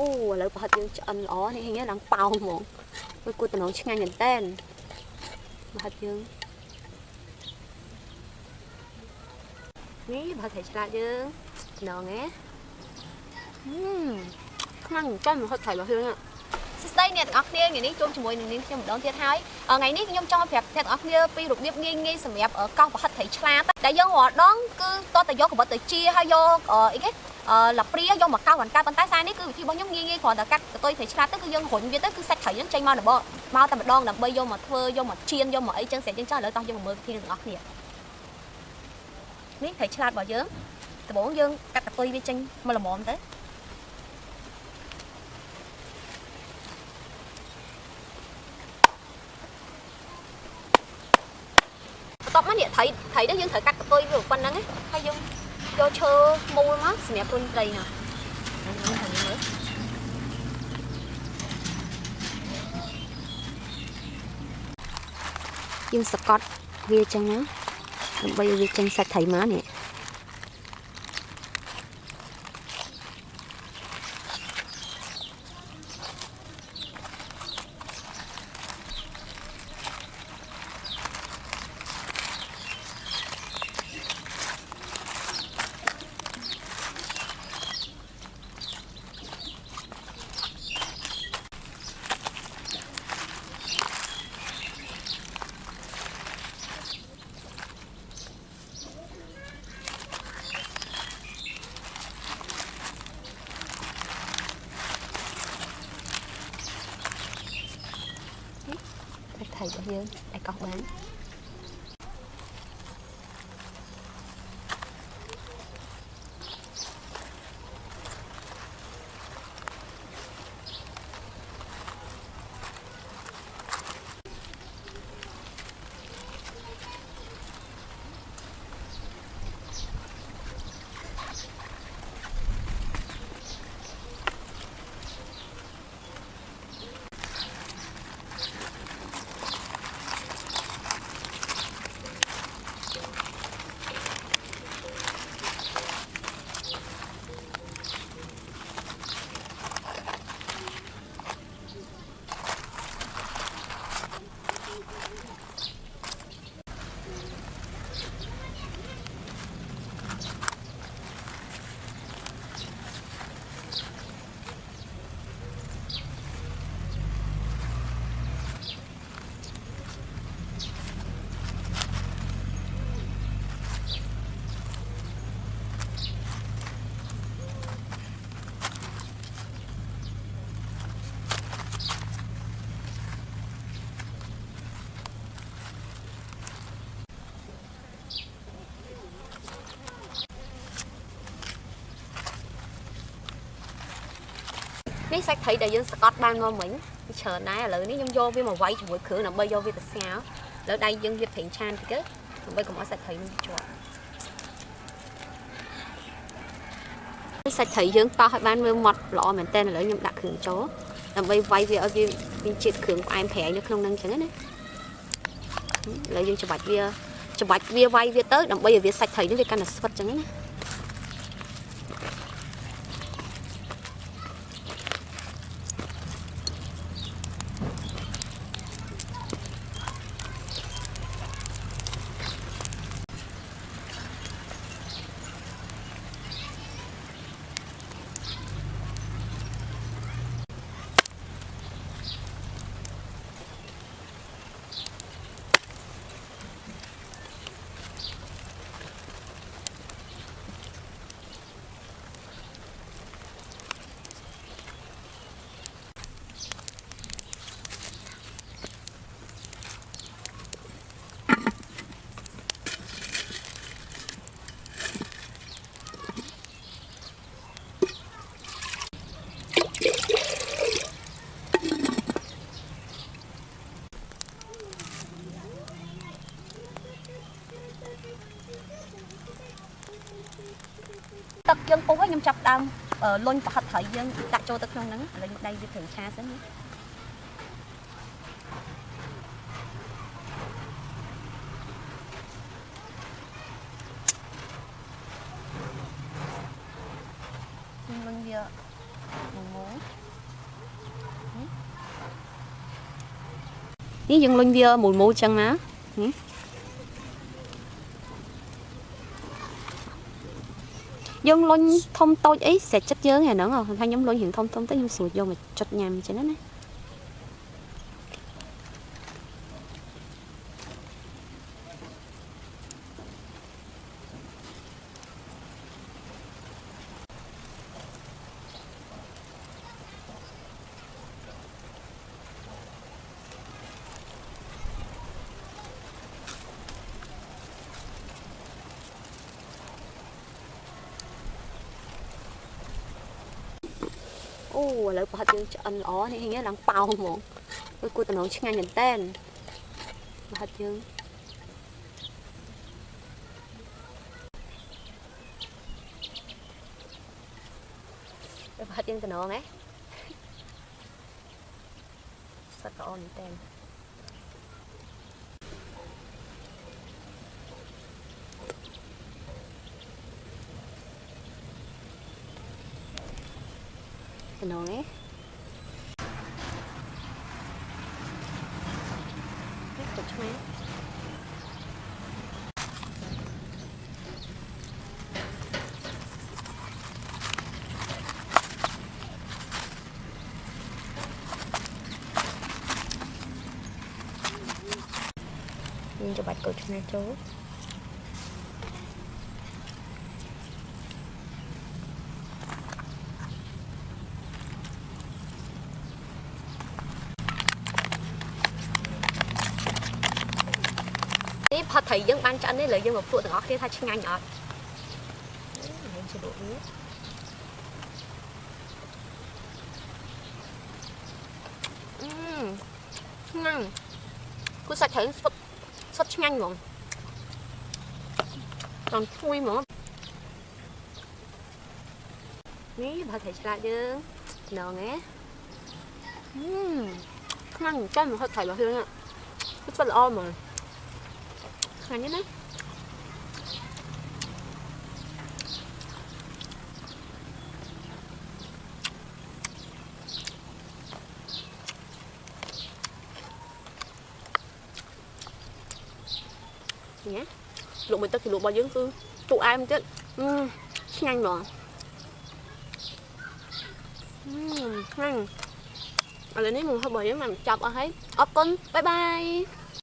ô lấy bát dương ăn ó này hình như đang bao mỏng với cô tụi nó ngay nhận tên bát dương ní bát thấy chả dương nó nghe khăn chân mà hơi thầy vào hương ạ đây nè tụi ốc nia ngày ní chungជាមួយនឹងនាងខ្ញុំម្ដងទៀតហើយថ្ងៃនេះខ្ញុំចង់ប្រាប់អ្នកទាំងអស់គ្នាពីរបៀបងាយសម្រាប់កោសប្រហិតត្រីឆ្លាតដែលយើងរាល់ដងគឺតតែយកកបិតទៅជាហើយយកអីគេឡាព្រាយកមកកោសបន្តែប៉ុន្តែសារនេះគឺវិធីរបស់ខ្ញុំងាយគ្រាន់តែកាត់កតុយត្រីឆ្លាតទៅគឺយើងរុញវាទៅគឺសាច់ត្រីហ្នឹងចេញមកដល់មកតែម្ដងដើម្បីយកមកធ្វើយកមកចៀនយកមកអីចឹងស្រាប់ចឹងចោះឥឡូវតោះយើងមកមើលវិធីទាំងអស់គ្នានេះត្រីឆ្លាតរបស់យើងដំបូងយើងកាត់កតុយវាចេញមកល្មមទៅតបមកនេះត្រីđóយើងត្រូវកាត់កតុយវាប៉ុណ្ណឹងហើយយើងយកឈើមូលមកសម្រាប់រុញត្រីណាយើងសកត់វាចឹងណាដើម្បីឲ្យវាចេញសាច់ត្រីមកនេះរបស់យើងឲ្យកោសបាននេះសាច់ត្រីដែលយើងសកត់បានមកមិញវាច្រើនដែរឥឡូវនេះខ្ញុំយកវាមកវាយជាមួយគ្រឿងដើម្បីយកវាទៅស្ងោរឥឡូវដៃយើងវាប្រេងឆានតិចទៅដើម្បីកុំឲ្យសាច់ត្រីនឹងជាប់នេះសាច់ត្រីយើងតោះឲ្យបានវាម៉ត់ល្អមែនតើឥឡូវខ្ញុំដាក់គ្រឿងចូលដើម្បីវាយវាឲ្យវាមានជាតិគ្រឿងផ្អែមប្រៃនៅក្នុងហ្នឹងអញ្ចឹងណាឥឡូវយើងច្បាច់វាវាយវាទៅដើម្បីឲ្យវាសាច់ត្រីនេះវាកាន់តែស្វិតអញ្ចឹងណាទឹកយើងពុះឲ្យខ្ញុំចាប់ដើមលុញប្រហិតត្រីយើងដាក់ចូលទៅក្នុងហ្នឹងឥឡូវដៃវាត្រូវឆាសិនណាលុញវា ní dân linh bia mùi mù chân má dân linh thông tôi ấy sẽ chất dớ ngày nữa rồi thay nhóm linh hiện thông tới dân sụt vô mà chật nhằm cho nó nè ô lợi bật dương cho anh ó này hình như đang bao không tôi cô tao nói chắc ngay nhận tên bật dương bật dương tao nói ấy sao có nhận tên nó ấy tiếp tục mấy nhìn cho bạch cầu cho này chúพอthầy dân ban cho anh ấy lợi dân một phụ từng óc kia thay chăng nhanh nhọt mình sẽ đổ biết ngon cứ sạch thấy sốt nhanh luôn còn thui mà ní bà thầy lại chứ nào nghe ngon chân mà thầy bà hương ạ rất là ôm mà ăn nhé nhé luộc mình ta thì luộc bao nhiêu cứ tụ ai không chết nhanh rồi nhanh ở đây nếu mình hơi bởi mà chọc ở thấy ốp con bye bye